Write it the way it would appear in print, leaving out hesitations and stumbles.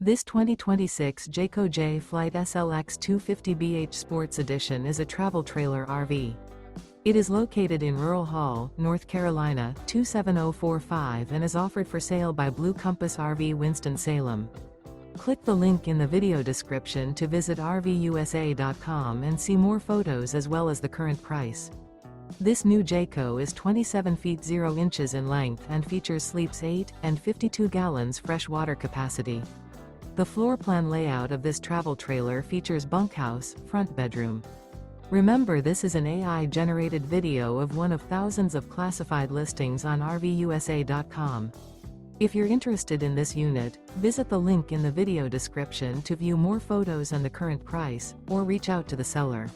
This 2026 Jayco Jay Flight SLX 250BH Sports Edition is a travel trailer RV. It is located in Rural Hall, North Carolina, 27045 and is offered for sale by Blue Compass RV Winston, Salem. Click the link in the video description to visit RVUSA.com and see more photos as well as the current price. This new Jayco is 27 feet 0 inches in length and features sleeps 8 and 52 gallons fresh water capacity. The floor plan layout of this travel trailer features bunkhouse, front bedroom. Remember, this is an AI-generated video of one of thousands of classified listings on RVUSA.com. If you're interested in this unit, visit the link in the video description to view more photos and the current price, or reach out to the seller.